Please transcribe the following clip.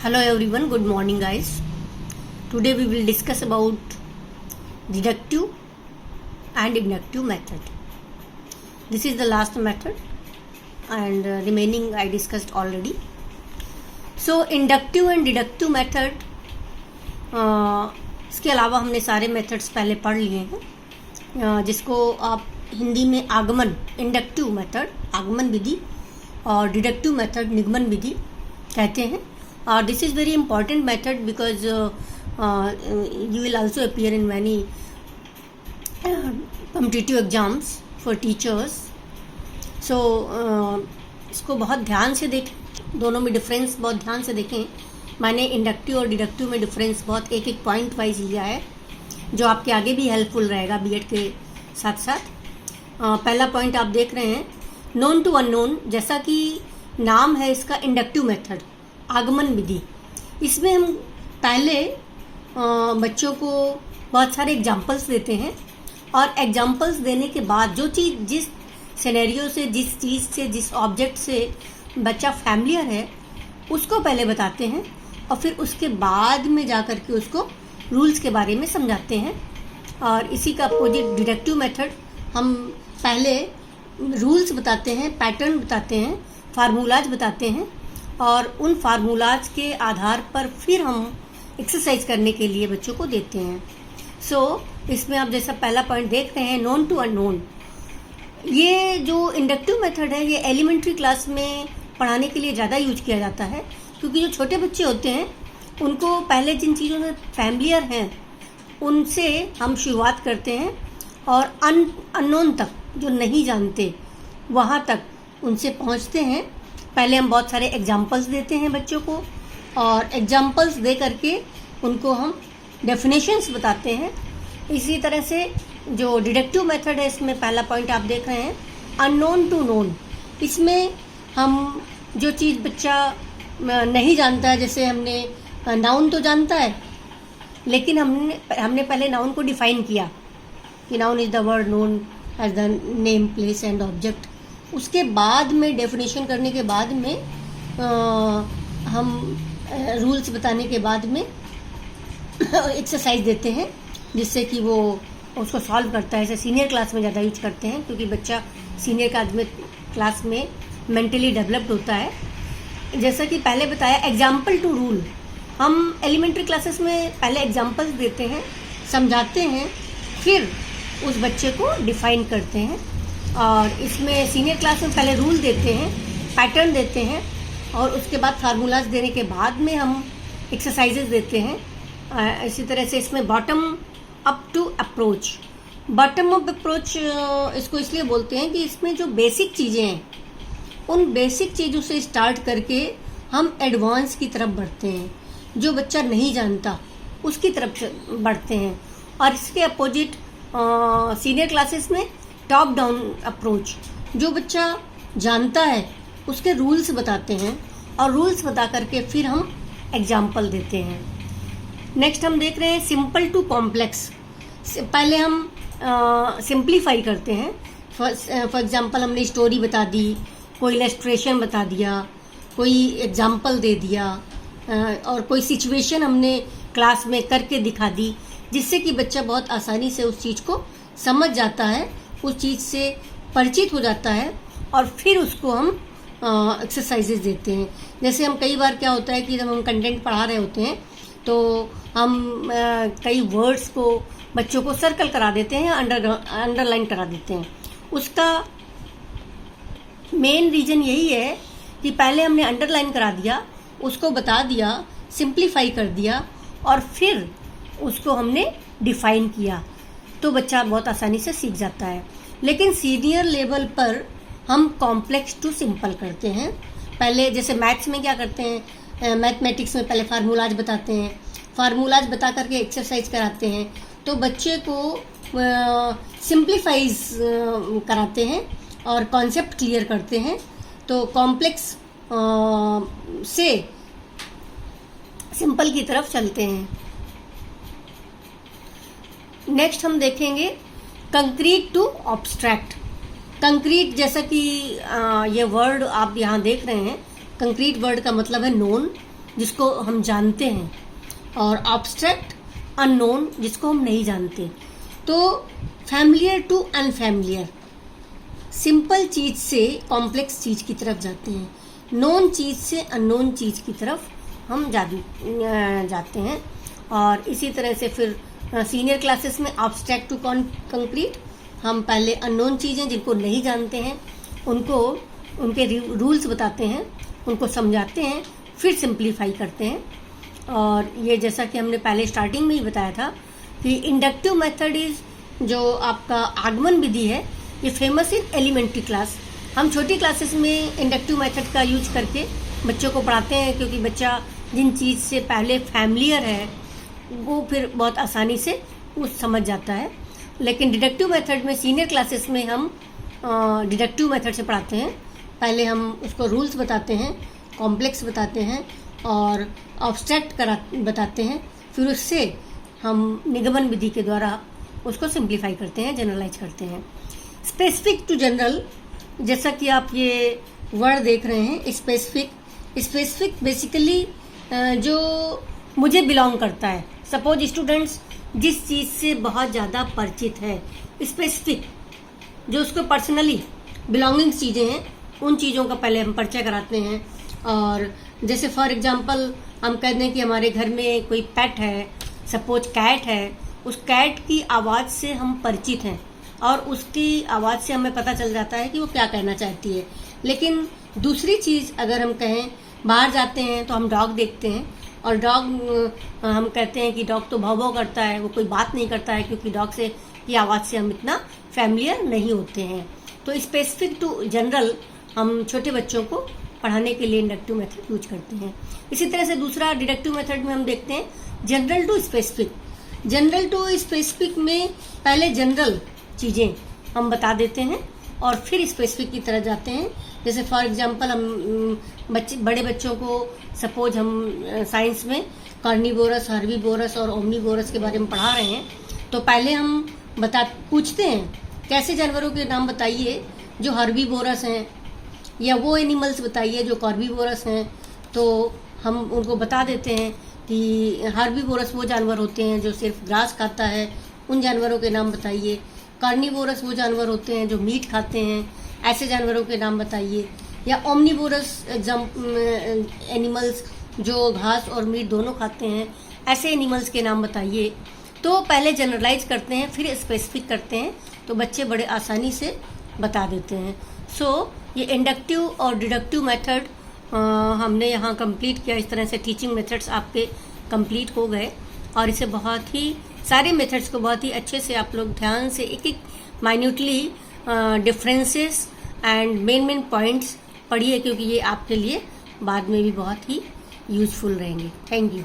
Hello everyone, good morning guys. Today we will discuss about deductive and inductive method. This is the last method and remaining I discussed already. So inductive and deductive method, इसके अलावा हमने सारे methods पहले पढ़ लिए हैं, जिसको आप हिंदी में आगमन इंडक्टिव मेथड आगमन विधि और डिडक्टिव मेथड निगमन विधि कहते हैं. This is very important method because you will also appear in many competitive exams for teachers. So इसको बहुत ध्यान से देखें, दोनों में डिफरेंस बहुत ध्यान से देखें. मैंने इंडक्टिव और डिडक्टिव में डिफरेंस बहुत एक एक पॉइंट वाइज लिया है, जो आपके आगे भी हेल्पफुल रहेगा बीएड के साथ साथ. पहला पॉइंट आप देख रहे हैं, नोन टू अननोन. जैसा कि नाम है इसका इंडक्टिव मेथड आगमन विधि. इसमें हम पहले बच्चों को बहुत सारे एग्जाम्पल्स देते हैं और एग्जाम्पल्स देने के बाद जो चीज़ जिस सिनेरियो से जिस चीज़ से जिस ऑब्जेक्ट से बच्चा फैमिलियर है उसको पहले बताते हैं और फिर उसके बाद में जा कर के उसको रूल्स के बारे में समझाते हैं. और इसी का अपोजिट डिडक्टिव मेथड, हम पहले रूल्स बताते हैं, पैटर्न बताते हैं, फार्मूलाज बताते हैं और उन फार्मूलाज के आधार पर फिर हम एक्सरसाइज करने के लिए बच्चों को देते हैं. इसमें आप जैसा पहला पॉइंट देख रहे हैं, नोन टू अननोन. ये जो इंडक्टिव मेथड है ये एलिमेंट्री क्लास में पढ़ाने के लिए ज़्यादा यूज किया जाता है, क्योंकि जो छोटे बच्चे होते हैं उनको पहले जिन चीज़ों से फैमिलियर हैं उनसे हम शुरुआत करते हैं और अननोन तक, जो नहीं जानते वहाँ तक उनसे पहुँचते हैं. पहले हम बहुत सारे एग्जाम्पल्स देते हैं बच्चों को और एग्जाम्पल्स दे करके उनको हम डेफिनेशंस बताते हैं. इसी तरह से जो डिडक्टिव मेथड है इसमें पहला पॉइंट आप देख रहे हैं, अननोन टू नोन. इसमें हम जो चीज़ बच्चा नहीं जानता है, जैसे हमने नाउन तो जानता है लेकिन हमने पहले नाउन को डिफाइन किया कि noun is the word known as the name place and object. उसके बाद में डेफिनेशन करने के बाद में हम रूल्स बताने के बाद में एक्सरसाइज देते हैं जिससे कि वो उसको सॉल्व करता है. जैसे सीनियर क्लास में ज़्यादा यूज करते हैं क्योंकि बच्चा सीनियर क्लास में मेंटली डेवलप्ड होता है. जैसा कि पहले बताया, एग्जाम्पल टू रूल. हम एलिमेंट्री क्लासेस में पहले एग्जाम्पल्स देते हैं, समझाते हैं, फिर उस बच्चे को डिफाइन करते हैं. और इसमें सीनियर क्लास में पहले रूल देते हैं, पैटर्न देते हैं और उसके बाद फार्मूलाज देने के बाद में हम एक्सरसाइजेज देते हैं. इसी तरह से इसमें bottom up to approach. Bottom up approach इसको इसलिए बोलते हैं कि इसमें जो बेसिक चीज़ें हैं उन बेसिक चीज़ों से स्टार्ट करके हम एडवांस की तरफ बढ़ते हैं, जो बच्चा नहीं जानता उसकी तरफ बढ़ते हैं. और इसके अपोजिट सीनियर क्लासेस में टॉप डाउन अप्रोच, जो बच्चा जानता है उसके रूल्स बताते हैं और रूल्स बता करके फिर हम एग्जाम्पल देते हैं. नेक्स्ट हम देख रहे हैं सिंपल टू कॉम्प्लेक्स. पहले हम सिंप्लीफाई करते हैं. फॉर एग्जांपल हमने स्टोरी बता दी, कोई इलस्ट्रेशन बता दिया, कोई एग्जाम्पल दे दिया और कोई सिचुएशन हमने क्लास में करके दिखा दी, जिससे कि बच्चा बहुत आसानी से उस चीज़ को समझ जाता है, उस चीज़ से परिचित हो जाता है और फिर उसको हम एक्सरसाइजेज देते हैं. जैसे हम कई बार क्या होता है कि जब हम कंटेंट पढ़ा रहे होते हैं तो हम कई वर्ड्स को बच्चों को सर्कल करा देते हैं, अंडरलाइन करा देते हैं. उसका मेन रीज़न यही है कि पहले हमने अंडरलाइन करा दिया, उसको बता दिया, सिंप्लीफाई कर दिया और फिर उसको हमने डिफाइन किया, तो बच्चा बहुत आसानी से सीख जाता है. लेकिन सीनियर लेवल पर हम कॉम्प्लेक्स टू सिंपल करते हैं. पहले जैसे मैथ्स में क्या करते हैं, मैथमेटिक्स में पहले फार्मूलाज बताते हैं, फार्मूलाज बता करके एक्सरसाइज कराते हैं, तो बच्चे को सिंप्लीफाइज कराते हैं और कॉन्सेप्ट क्लियर करते हैं. तो कॉम्प्लेक्स से सिंपल की तरफ चलते हैं. नेक्स्ट हम देखेंगे कंक्रीट टू ऑब्स्ट्रैक्ट. कंक्रीट, जैसा कि ये वर्ड आप यहाँ देख रहे हैं, कंक्रीट वर्ड का मतलब है नोन जिसको हम जानते हैं, और ऑब्स्ट्रैक्ट अननोन जिसको हम नहीं जानते। तो फैमिलियर टू अनफैमिलियर, सिंपल चीज से कॉम्प्लेक्स चीज की तरफ जाते हैं, नोन चीज से अननोन चीज की तरफ हम जाते हैं। और इसी तरह से फिर सीनियर क्लासेस में ऑब्स्ट्रैक्ट टू कंक्रीट, हम पहले अननोन चीज़ें जिनको नहीं जानते हैं उनको उनके रूल्स बताते हैं, उनको समझाते हैं, फिर सिंप्लीफाई करते हैं। और ये जैसा कि हमने पहले स्टार्टिंग में ही बताया था कि इंडक्टिव मेथड इज जो आपका आगमन विधि है, ये फेमस इन एलिमेंट्री क्लास। हम छोटी क्लासेस में इंडक्टिव मेथड का यूज करके बच्चों को पढ़ाते हैं, क्योंकि बच्चा जिन चीज़ से पहले फैमिलियर है वो फिर बहुत आसानी से वो समझ जाता है। लेकिन डिडक्टिव मेथड में सीनियर क्लासेस में हम डिडक्टिव मेथड से पढ़ाते हैं। पहले हम उसको रूल्स बताते हैं, कॉम्प्लेक्स बताते हैं और ऑब्स्ट्रैक्ट बताते हैं, फिर उससे हम निगमन विधि के द्वारा उसको सिंप्लीफाई करते हैं, जनरलाइज करते हैं। स्पेसिफिक टू जनरल, जैसा कि आप ये वर्ड देख रहे हैं स्पेसिफिक बेसिकली जो मुझे बिलोंग करता है। सपोज स्टूडेंट्स जिस चीज़ से बहुत ज़्यादा परिचित है, स्पेसिफिक जो उसको पर्सनली बिलोंगिंग्स चीज़ें हैं, उन चीज़ों का पहले हम परिचय कराते हैं। और जैसे फॉर एग्जांपल हम कह दें कि हमारे घर में कोई पेट है, सपोज कैट है, उस कैट की आवाज़ से हम परिचित हैं और उसकी आवाज़ से हमें पता चल जाता है कि वो क्या कहना चाहती है। लेकिन दूसरी चीज़ अगर हम कहें, बाहर जाते हैं तो हम डॉग देखते हैं और डॉग हम कहते हैं कि डॉग तो भौं भौं करता है, वो कोई बात नहीं करता है, क्योंकि डॉग से की आवाज़ से हम इतना फैमिलियर नहीं होते हैं। तो स्पेसिफिक टू जनरल हम छोटे बच्चों को पढ़ाने के लिए इंडक्टिव मेथड यूज करते हैं। इसी तरह से दूसरा डिडक्टिव मेथड में हम देखते हैं general to specific. General to specific में पहले जनरल चीज़ें हम बता देते हैं और फिर स्पेसिफिक की तरह जाते हैं। जैसे फॉर एग्जांपल हम बड़े बच्चों को सपोज हम साइंस में कार्निवोरस, हर्बीवोरस और ओमनीवोरस के बारे में पढ़ा रहे हैं, तो पहले हम पूछते हैं कैसे जानवरों के नाम बताइए जो हर्बीवोरस हैं, या वो एनिमल्स बताइए जो कार्निवोरस हैं। तो हम उनको बता देते हैं कि हर्बीवोरस वो जानवर होते हैं जो सिर्फ ग्रास खाता है, उन जानवरों के नाम बताइए। कार्निवोरस वो जानवर होते हैं जो मीट खाते हैं, ऐसे जानवरों के नाम बताइए। या ओमनीवोरस एनिमल्स जो घास और मीट दोनों खाते हैं, ऐसे एनिमल्स के नाम बताइए। तो पहले जनरलाइज करते हैं, फिर स्पेसिफिक करते हैं, तो बच्चे बड़े आसानी से बता देते हैं। सो ये इंडक्टिव और डिडक्टिव मेथड हमने यहाँ कंप्लीट किया। इस तरह से टीचिंग मेथड्स आपके कंप्लीट हो गए और इसे बहुत ही सारे मेथड्स को बहुत ही अच्छे से आप लोग ध्यान से एक एक minutely differences and main points पढ़िए, क्योंकि ये आपके लिए बाद में भी बहुत ही यूजफुल रहेंगे। Thank you.